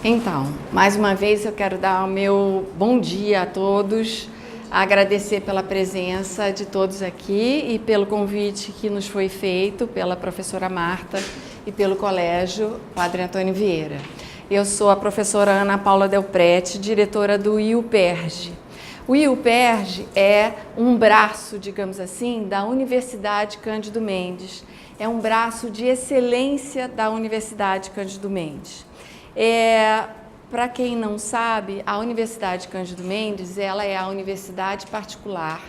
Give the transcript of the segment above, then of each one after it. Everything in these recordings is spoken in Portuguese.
Então, mais uma vez eu quero dar o meu bom dia a todos, agradecer pela presença de todos aqui e pelo convite que nos foi feito pela professora Marta e pelo Colégio Padre Antônio Vieira. Eu sou a professora Ana Paula Del Prete, diretora do IUPERJ. O IUPERJ é um braço, digamos assim, da Universidade Cândido Mendes. É um braço de excelência da Universidade Cândido Mendes. Para quem não sabe, a Universidade Cândido Mendes, ela é a universidade particular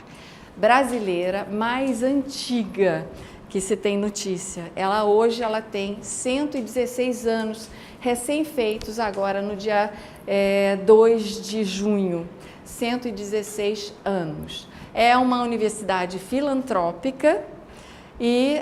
brasileira mais antiga que se tem notícia. Hoje ela tem 116 anos, recém-feitos agora no dia 2 de junho, 116 anos. É uma universidade filantrópica e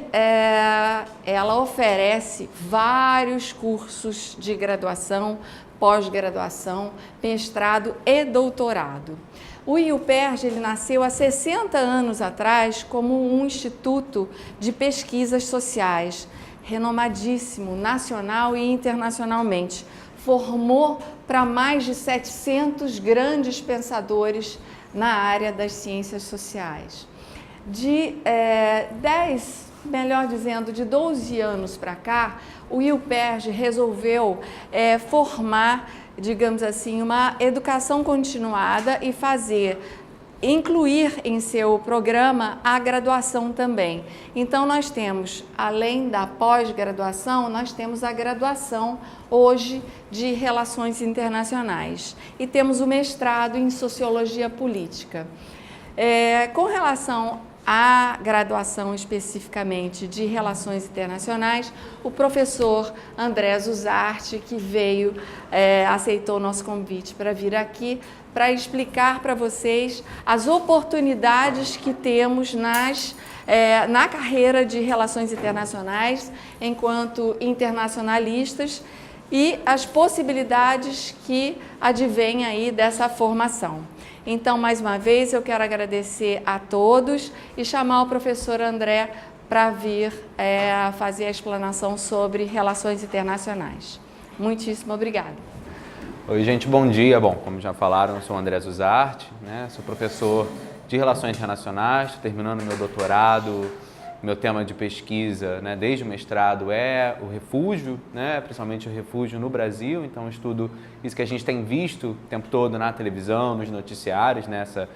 ela oferece vários cursos de graduação, pós-graduação, mestrado e doutorado. O IUPERJ ele nasceu há 60 anos atrás como um instituto de pesquisas sociais, renomadíssimo, nacional e internacionalmente. Formou para mais de 700 grandes pensadores na área das ciências sociais. De 12 anos para cá, o IUPERJ resolveu formar, digamos assim, uma educação continuada e incluir em seu programa a graduação também. Então nós temos, além da pós-graduação, nós temos a graduação hoje de Relações Internacionais e temos o mestrado em Sociologia Política. Com relação à graduação especificamente de Relações Internacionais, o professor André Zuzarte, que aceitou o nosso convite para vir aqui, para explicar para vocês as oportunidades que temos na carreira de Relações Internacionais enquanto internacionalistas e as possibilidades que advêm aí dessa formação. Então, mais uma vez, eu quero agradecer a todos e chamar o professor André para vir fazer a explanação sobre relações internacionais. Muitíssimo obrigada. Oi, gente, bom dia. Bom, como já falaram, eu sou o André Zuzarte, sou professor de Relações Internacionais, estou terminando meu doutorado. Meu tema de pesquisa, desde o mestrado, é o refúgio, principalmente o refúgio no Brasil. Então, eu estudo isso que a gente tem visto o tempo todo na televisão, nos noticiários, essa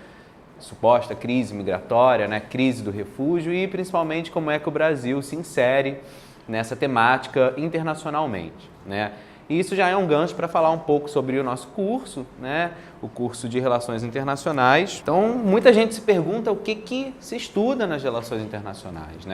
suposta crise migratória, crise do refúgio e, principalmente, como é que o Brasil se insere nessa temática internacionalmente. E isso já é um gancho para falar um pouco sobre o nosso curso, o curso de Relações Internacionais. Então, muita gente se pergunta o que se estuda nas relações internacionais,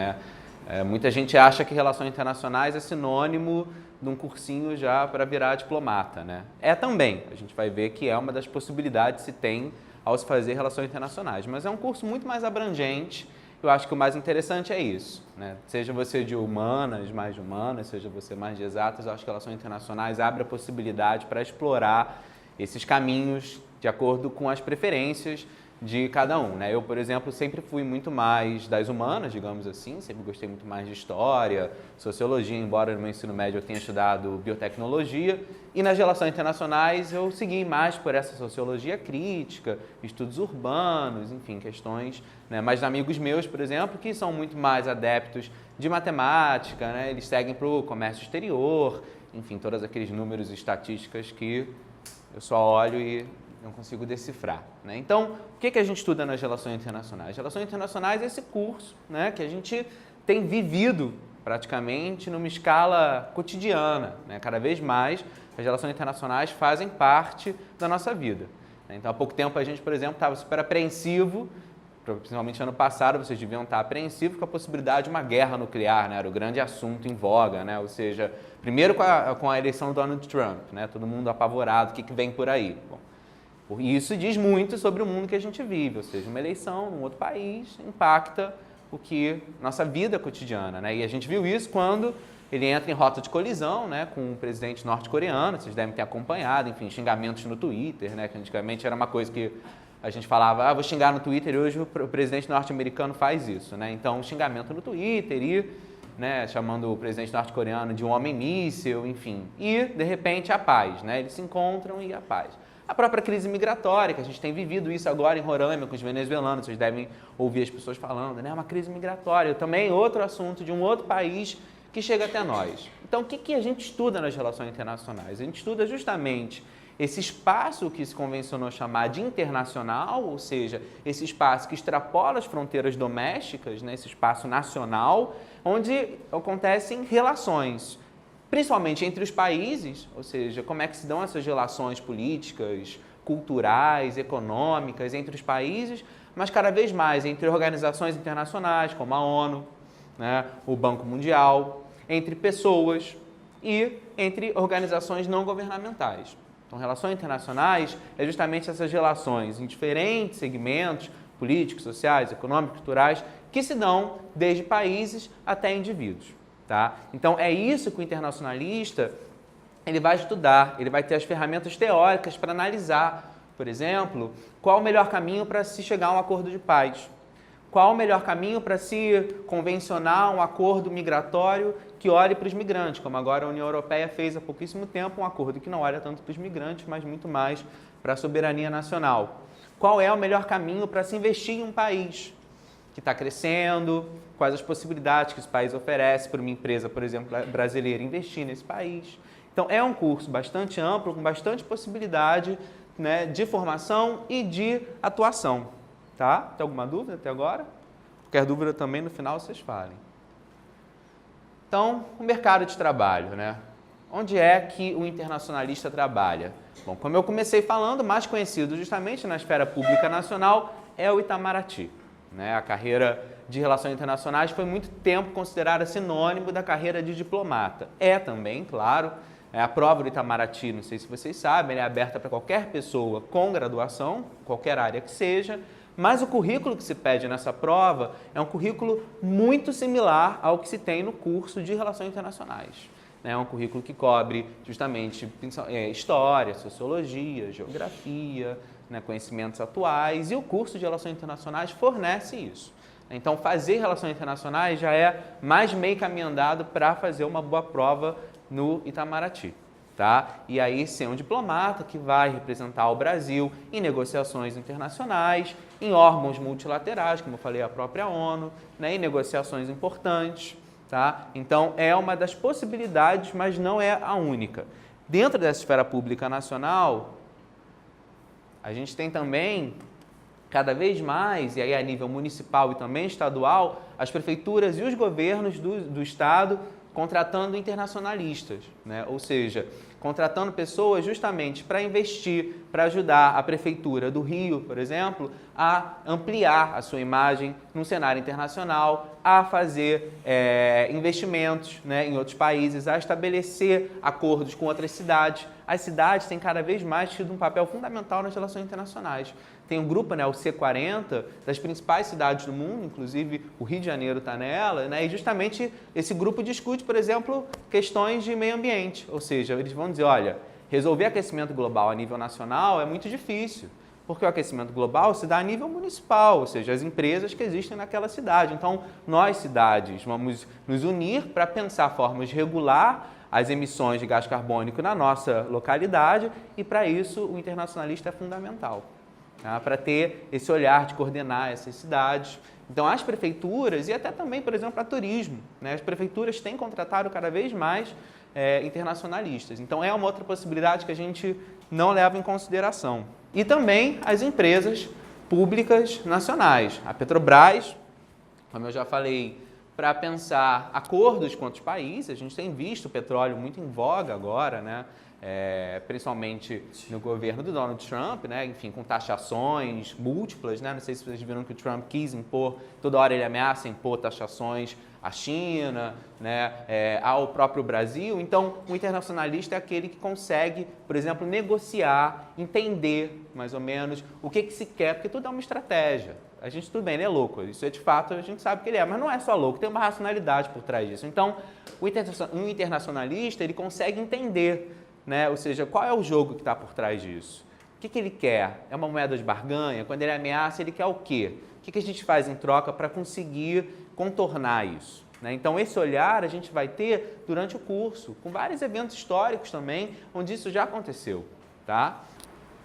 Muita gente acha que Relações Internacionais é sinônimo de um cursinho já para virar diplomata, É também, a gente vai ver que é uma das possibilidades que se tem ao se fazer Relações Internacionais, mas é um curso muito mais abrangente. Eu acho que o mais interessante é isso, Seja você de humanas, mais de humanas, seja você mais de exatas, eu acho que Relações Internacionais abre a possibilidade para explorar esses caminhos de acordo com as preferências de cada um, Eu, por exemplo, sempre fui muito mais das humanas, digamos assim, sempre gostei muito mais de história, sociologia, embora no meu ensino médio eu tenha estudado biotecnologia, e nas relações internacionais eu segui mais por essa sociologia crítica, estudos urbanos, enfim, questões, Mas amigos meus, por exemplo, que são muito mais adeptos de matemática, Eles seguem para o comércio exterior, enfim, todos aqueles números e estatísticas que eu só olho e não consigo decifrar. Então, o que a gente estuda nas relações internacionais? Relações internacionais é esse curso que a gente tem vivido praticamente numa escala cotidiana. Cada vez mais, as relações internacionais fazem parte da nossa vida. Então, há pouco tempo, a gente, por exemplo, estava super apreensivo, principalmente ano passado, vocês deviam estar apreensivos com a possibilidade de uma guerra nuclear, Era o grande assunto em voga, Ou seja, primeiro com a eleição do Donald Trump, Todo mundo apavorado, o que vem por aí? Bom, isso diz muito sobre o mundo que a gente vive, ou seja, uma eleição num outro país impacta nossa vida cotidiana, E a gente viu isso quando ele entra em rota de colisão, com o presidente norte-coreano, vocês devem ter acompanhado, enfim, xingamentos no Twitter, que antigamente era uma coisa que a gente falava, vou xingar no Twitter, e hoje o presidente norte-americano faz isso, Então, xingamento no Twitter e né, chamando o presidente norte-coreano de um homem míssil, enfim. E, de repente, a paz, né? Eles se encontram e a paz. A própria crise migratória, que a gente tem vivido isso agora em Roraima com os venezuelanos, vocês devem ouvir as pessoas falando, né? Uma crise migratória, também outro assunto de um outro país que chega até nós. Então, o que a gente estuda nas relações internacionais? A gente estuda justamente esse espaço que se convencionou chamar de internacional, ou seja, esse espaço que extrapola as fronteiras domésticas, né? Esse espaço nacional, onde acontecem relações, principalmente entre os países, ou seja, como é que se dão essas relações políticas, culturais, econômicas entre os países, mas cada vez mais entre organizações internacionais, como a ONU, né, o Banco Mundial, entre pessoas e entre organizações não governamentais. Então, relações internacionais é justamente essas relações em diferentes segmentos políticos, sociais, econômicos, culturais, que se dão desde países até indivíduos. Tá? Então, é isso que o internacionalista ele vai estudar, ele vai ter as ferramentas teóricas para analisar, por exemplo, qual o melhor caminho para se chegar a um acordo de paz, qual o melhor caminho para se convencionar um acordo migratório que olhe para os migrantes, como agora a União Europeia fez há pouquíssimo tempo um acordo que não olha tanto para os migrantes, mas muito mais para a soberania nacional. Qual é o melhor caminho para se investir em um país que está crescendo, quais as possibilidades que esse país oferece para uma empresa, por exemplo, brasileira investir nesse país. Então, é um curso bastante amplo, com bastante possibilidade, né, de formação e de atuação. Tá? Tem alguma dúvida até agora? Qualquer dúvida também, no final, vocês falem. Então, o mercado de trabalho, né? Onde é que o internacionalista trabalha? Bom, como eu comecei falando, mais conhecido justamente na esfera pública nacional é o Itamaraty. Né? A carreira de Relações Internacionais foi muito tempo considerada sinônimo da carreira de diplomata. É também, claro, a prova do Itamaraty, não sei se vocês sabem, ela é aberta para qualquer pessoa com graduação, qualquer área que seja, mas o currículo que se pede nessa prova é um currículo muito similar ao que se tem no curso de Relações Internacionais. É um currículo que cobre justamente história, sociologia, geografia, né, conhecimentos atuais, e o curso de Relações Internacionais fornece isso. Então, fazer Relações Internacionais já é mais meio caminho andado para fazer uma boa prova no Itamaraty. Tá? E aí ser um diplomata que vai representar o Brasil em negociações internacionais, em órgãos multilaterais, como eu falei, a própria ONU, né, em negociações importantes. Tá? Então, é uma das possibilidades, mas não é a única. Dentro dessa esfera pública nacional, a gente tem também, cada vez mais, e aí a nível municipal e também estadual, as prefeituras e os governos do Estado contratando internacionalistas, né? Ou seja, contratando pessoas justamente para investir, para ajudar a Prefeitura do Rio, por exemplo, a ampliar a sua imagem no cenário internacional, a fazer investimentos, né, em outros países, a estabelecer acordos com outras cidades. As cidades têm cada vez mais tido um papel fundamental nas relações internacionais. Tem um grupo, né, o C40, das principais cidades do mundo, inclusive o Rio de Janeiro está nela, né, e justamente esse grupo discute, por exemplo, questões de meio ambiente, ou seja, eles vão dizer, olha, resolver aquecimento global a nível nacional é muito difícil, porque o aquecimento global se dá a nível municipal, ou seja, as empresas que existem naquela cidade. Então, nós, cidades, vamos nos unir para pensar formas de regular as emissões de gás carbônico na nossa localidade e, para isso, o internacionalista é fundamental. Tá? Para ter esse olhar de coordenar essas cidades. Então, as prefeituras e até também, por exemplo, a turismo, né? As prefeituras têm contratado cada vez mais internacionalistas. Então, é uma outra possibilidade que a gente não leva em consideração. E também as empresas públicas nacionais. A Petrobras, como eu já falei, para pensar acordos com outros países, a gente tem visto o petróleo muito em voga agora, né? Principalmente no governo do Donald Trump, né? Enfim, com taxações múltiplas, né? Não sei se vocês viram que o Trump quis impor, toda hora ele ameaça impor taxações à China, né? Ao próprio Brasil. Então, o internacionalista é aquele que consegue, por exemplo, negociar, entender mais ou menos o que se quer, porque tudo é uma estratégia. A gente, tudo bem, ele é louco, isso é de fato, a gente sabe que ele é, mas não é só louco, tem uma racionalidade por trás disso. Então, o internacionalista, ele consegue entender, né? Ou seja, qual é o jogo que está por trás disso? O que ele quer? É uma moeda de barganha? Quando ele ameaça, ele quer o quê? O que a gente faz em troca para conseguir contornar isso? né? Então, esse olhar a gente vai ter durante o curso, com vários eventos históricos também, onde isso já aconteceu. Tá?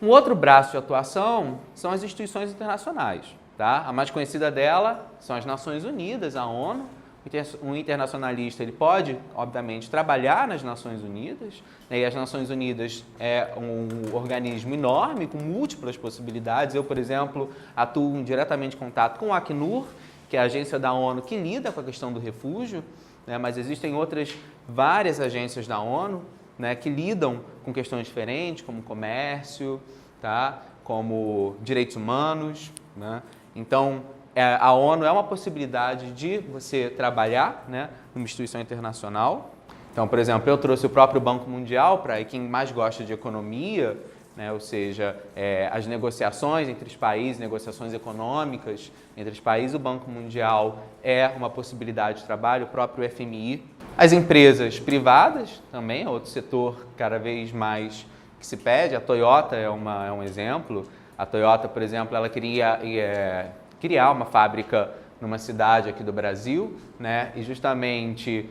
Um outro braço de atuação são as instituições internacionais. Tá? A mais conhecida dela são as Nações Unidas, a ONU. Um internacionalista ele pode, obviamente, trabalhar nas Nações Unidas, né? E as Nações Unidas é um organismo enorme, com múltiplas possibilidades. Eu, por exemplo, atuo diretamente em contato com o Acnur, que é a agência da ONU que lida com a questão do refúgio, né? Mas existem outras várias agências da ONU, né, que lidam com questões diferentes, como comércio, tá? Como direitos humanos, né? Então, a ONU é uma possibilidade de você trabalhar, né, numa instituição internacional. Então, por exemplo, eu trouxe o próprio Banco Mundial para quem mais gosta de economia, né, ou seja, as negociações entre os países, negociações econômicas entre os países, o Banco Mundial é uma possibilidade de trabalho, o próprio FMI. As empresas privadas também é outro setor cada vez mais que se pede. A Toyota é um exemplo. A Toyota, por exemplo, ela queria criar uma fábrica numa cidade aqui do Brasil, né? E justamente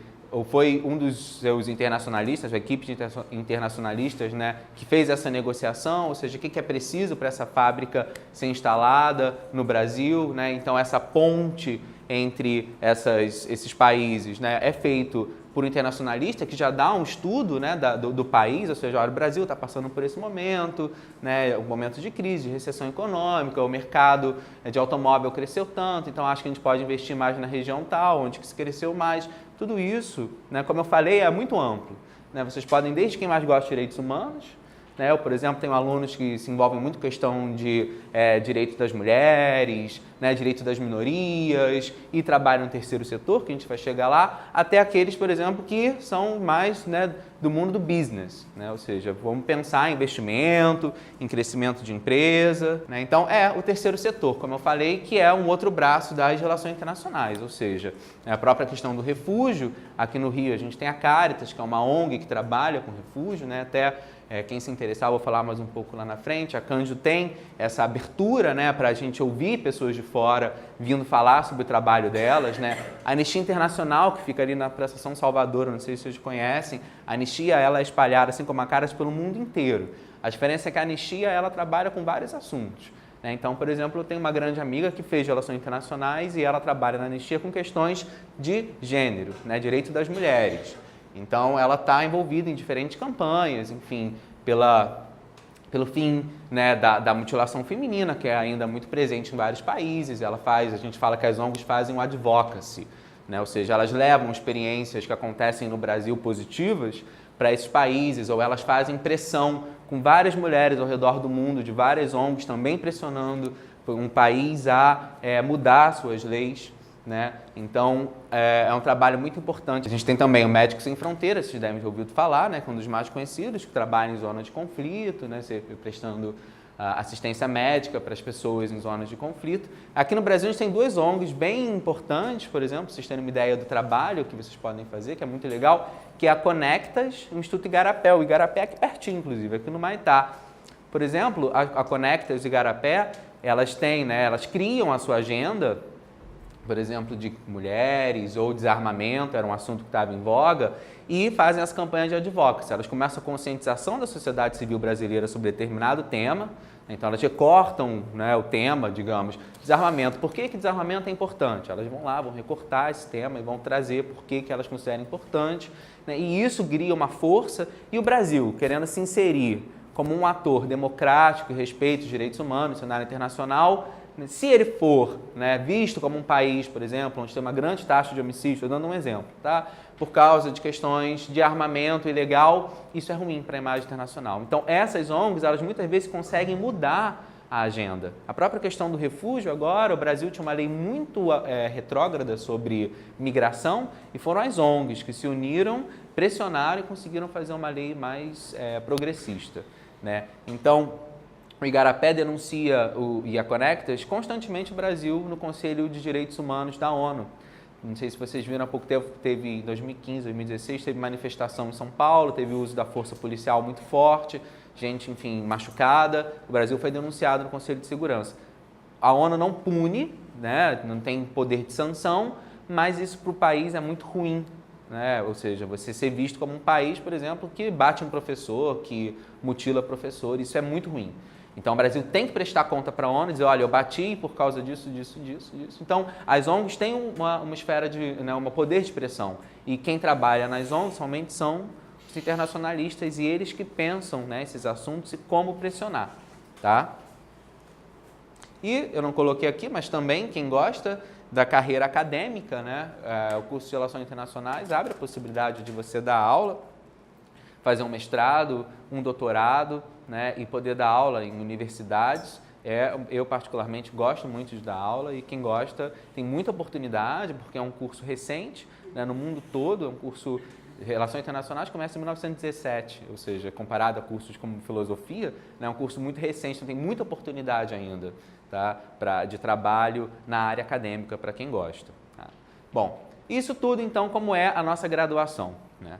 foi um dos seus internacionalistas, a equipe de internacionalistas, né, que fez essa negociação, ou seja, o que é preciso para essa fábrica ser instalada no Brasil, né? Então essa ponte entre esses países, né, é feito por um internacionalista que já dá um estudo, né, do país, ou seja, olha, o Brasil está passando por esse momento, né, um momento de crise, de recessão econômica, o mercado de automóvel cresceu tanto, então acho que a gente pode investir mais na região tal, onde que se cresceu mais. Tudo isso, né, como eu falei, é muito amplo, né? Vocês podem, desde quem mais gosta de direitos humanos, né? Eu, por exemplo, tenho alunos que se envolvem muito com questão de direitos das mulheres, né, direito das minorias e trabalham no terceiro setor, que a gente vai chegar lá, até aqueles, por exemplo, que são mais, né, do mundo do business, né? Ou seja, vamos pensar em investimento, em crescimento de empresa, né? Então, o terceiro setor, como eu falei, que é um outro braço das relações internacionais, ou seja, a própria questão do refúgio. Aqui no Rio a gente tem a Caritas, que é uma ONG que trabalha com refúgio, né? Até quem se interessar, eu vou falar mais um pouco lá na frente. A Canjo tem essa abertura, né, para a gente ouvir pessoas de fora vindo falar sobre o trabalho delas, né? A Anistia Internacional, que fica ali na Praça São Salvador, não sei se vocês conhecem, a Anistia ela é espalhada, assim como a Caritas, pelo mundo inteiro. A diferença é que a Anistia ela trabalha com vários assuntos, né? Então, por exemplo, eu tenho uma grande amiga que fez relações internacionais e ela trabalha na Anistia com questões de gênero, né, direito das mulheres. Então, ela está envolvida em diferentes campanhas, enfim, pelo fim, né, da mutilação feminina, que é ainda muito presente em vários países. A gente fala que as ONGs fazem o advocacy, né, ou seja, elas levam experiências que acontecem no Brasil positivas para esses países, ou elas fazem pressão com várias mulheres ao redor do mundo, de várias ONGs também pressionando um país a mudar suas leis, né? Então, é um trabalho muito importante. A gente tem também o Médicos Sem Fronteiras, vocês devem ter ouvido falar, né? Que é um dos mais conhecidos, que trabalha em zona de conflito, né? Prestando assistência médica para as pessoas em zonas de conflito. Aqui no Brasil a gente tem duas ONGs bem importantes, por exemplo, para vocês terem uma ideia do trabalho que vocês podem fazer, que é muito legal, que é a Conectas e o Instituto Igarapé. O Igarapé é aqui pertinho, inclusive, aqui no Maitá. Por exemplo, a Conectas e o Igarapé, elas têm, né? Elas criam a sua agenda, por exemplo, de mulheres ou desarmamento, era um assunto que estava em voga, e fazem as campanhas de advocacy. Elas começam a conscientização da sociedade civil brasileira sobre determinado tema, então elas recortam, né, o tema, digamos, desarmamento. Por que desarmamento é importante? Elas vão lá, vão recortar esse tema e vão trazer por que elas consideram importante, né, e isso cria uma força. E o Brasil, querendo se inserir como um ator democrático e respeito os direitos humanos no cenário internacional, se ele for, né, visto como um país, por exemplo, onde tem uma grande taxa de homicídio, estou dando um exemplo, tá? Por causa de questões de armamento ilegal, isso é ruim para a imagem internacional. Então, essas ONGs, elas muitas vezes conseguem mudar a agenda. A própria questão do refúgio agora, o Brasil tinha uma lei muito retrógrada sobre migração e foram as ONGs que se uniram, pressionaram e conseguiram fazer uma lei mais progressista, né? Então, o Igarapé denuncia e a Conectas constantemente o Brasil no Conselho de Direitos Humanos da ONU. Não sei se vocês viram, há pouco tempo, teve em 2015, 2016, teve manifestação em São Paulo, teve o uso da força policial muito forte, gente, enfim, machucada. O Brasil foi denunciado no Conselho de Segurança. A ONU não pune, né, não tem poder de sanção, mas isso para o país é muito ruim, né? Ou seja, você ser visto como um país, por exemplo, que bate um professor, que mutila professor, isso é muito ruim. Então, o Brasil tem que prestar conta para a ONU e dizer, olha, eu bati por causa disso. Então, as ONGs têm uma esfera de, né, um poder de pressão. E quem trabalha nas ONGs somente são os internacionalistas e eles que pensam, né, esses assuntos e como pressionar, tá? E eu não coloquei aqui, mas também quem gosta da carreira acadêmica, né, o curso de Relações Internacionais abre a possibilidade de você dar aula, fazer um mestrado, um doutorado, né, e poder dar aula em universidades. Eu particularmente gosto muito de dar aula e quem gosta tem muita oportunidade porque é um curso recente, né, no mundo todo, é um curso de Relações Internacionais que começa em 1917, ou seja, comparado a cursos como filosofia, né, é um curso muito recente, então tem muita oportunidade ainda, tá, de trabalho na área acadêmica para quem gosta. Tá? Bom, isso tudo então como é a nossa graduação, né?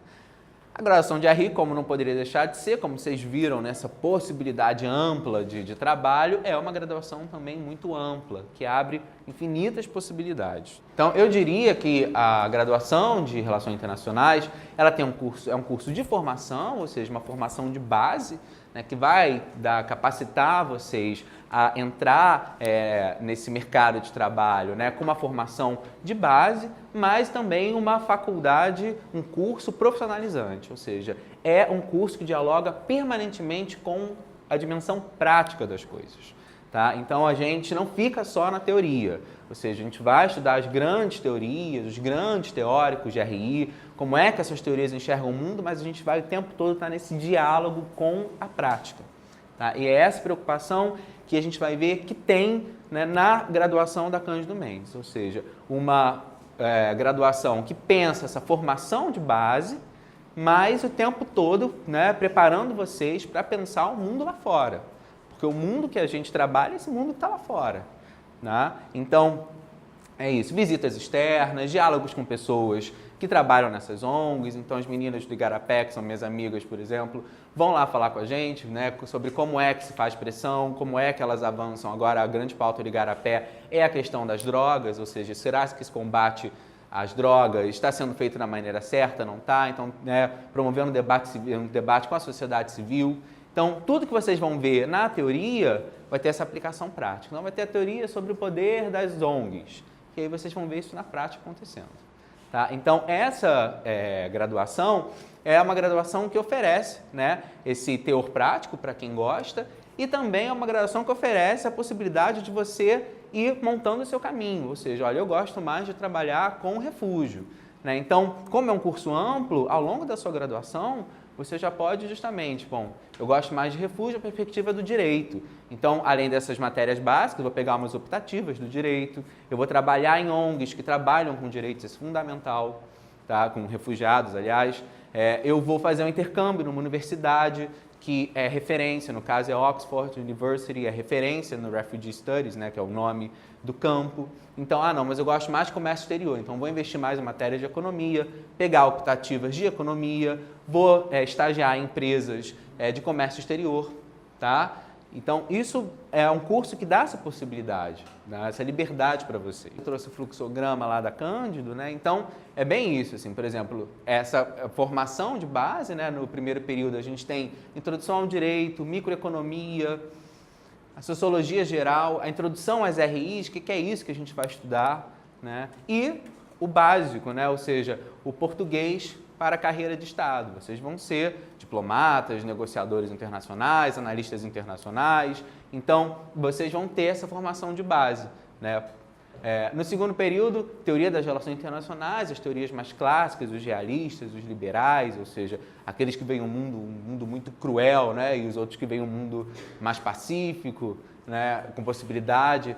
A graduação de RI, como não poderia deixar de ser, como vocês viram nessa possibilidade ampla de trabalho, é uma graduação também muito ampla, que abre infinitas possibilidades. Então, eu diria que a graduação de Relações Internacionais, ela tem é um curso de formação, ou seja, uma formação de base, né, que vai capacitar vocês a entrar nesse mercado de trabalho, né, com uma formação de base, mas também uma faculdade, um curso profissionalizante, ou seja, é um curso que dialoga permanentemente com a dimensão prática das coisas. Tá? Então, a gente não fica só na teoria, ou seja, a gente vai estudar as grandes teorias, os grandes teóricos de RI, como é que essas teorias enxergam o mundo, mas a gente vai o tempo todo estar nesse diálogo com a prática. Tá? E é essa preocupação que a gente vai ver que tem, né, na graduação da Cândido Mendes, ou seja, uma graduação que pensa essa formação de base, mas o tempo todo, né, preparando vocês para pensar o mundo lá fora. Porque o mundo que a gente trabalha, esse mundo está lá fora. Né? Então, é isso. Visitas externas, diálogos com pessoas que trabalham nessas ONGs. Então, as meninas do Igarapé, que são minhas amigas, por exemplo, vão lá falar com a gente, né, sobre como é que se faz pressão, como é que elas avançam. Agora, a grande pauta do Igarapé é a questão das drogas, ou seja, será que esse combate às drogas está sendo feito da maneira certa, não está? Então, né, promovendo um debate com a sociedade civil. Então, tudo que vocês vão ver na teoria vai ter essa aplicação prática. Não vai ter a teoria sobre o poder das ONGs, que aí vocês vão ver isso na prática acontecendo. Tá? Então, essa graduação é uma graduação que oferece, né, esse teor prático para quem gosta e também é uma graduação que oferece a possibilidade de você ir montando o seu caminho. Ou seja, olha, eu gosto mais de trabalhar com refúgio. Né? Então, como é um curso amplo, ao longo da sua graduação, você já pode justamente, bom, eu gosto mais de refúgio, a perspectiva do direito. Então, além dessas matérias básicas, eu vou pegar umas optativas do direito, eu vou trabalhar em ONGs que trabalham com direitos, isso é fundamental, tá? Com refugiados, aliás. Eu vou fazer um intercâmbio numa universidade que é referência, no caso é Oxford University, é referência no Refugee Studies, né, que é o nome do campo. Então, não, mas eu gosto mais de comércio exterior, então vou investir mais em matéria de economia, pegar optativas de economia, vou estagiar em empresas de comércio exterior, tá? Então, isso é um curso que dá essa possibilidade, dá essa liberdade para você. Eu trouxe o fluxograma lá da Cândido, né? Então, é bem isso, assim, por exemplo, essa formação de base, né? No primeiro período a gente tem introdução ao direito, microeconomia, a sociologia geral, a introdução às RIs, o que é isso que a gente vai estudar, né? E o básico, né? Ou seja, o português para a carreira de Estado. Vocês vão ser diplomatas, negociadores internacionais, analistas internacionais. Então, vocês vão ter essa formação de base, né? No segundo período, teoria das relações internacionais, as teorias mais clássicas, os realistas, os liberais, ou seja, aqueles que veem um mundo muito cruel, né? E os outros que veem um mundo mais pacífico, né? Com possibilidade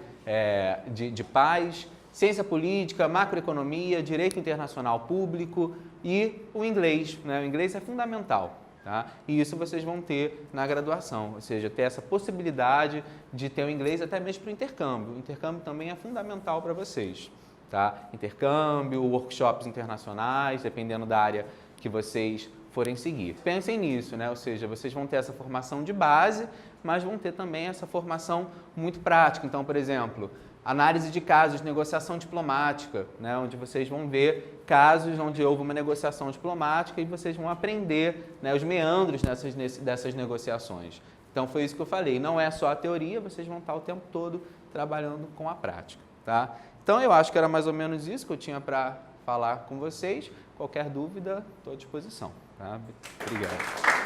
de paz. Ciência política, macroeconomia, direito internacional público e o inglês. Né? O inglês é fundamental. Tá? E isso vocês vão ter na graduação, ou seja, ter essa possibilidade de ter o inglês até mesmo para o intercâmbio. O intercâmbio também é fundamental para vocês. Tá? Intercâmbio, workshops internacionais, dependendo da área que vocês forem seguir. Pensem nisso, né? Ou seja, vocês vão ter essa formação de base, mas vão ter também essa formação muito prática. Então, por exemplo, Análise de casos, negociação diplomática, né, onde vocês vão ver casos onde houve uma negociação diplomática e vocês vão aprender, né, os meandros dessas negociações. Então foi isso que eu falei, não é só a teoria, vocês vão estar o tempo todo trabalhando com a prática. Tá? Então eu acho que era mais ou menos isso que eu tinha para falar com vocês. Qualquer dúvida, estou à disposição. Tá? Obrigado.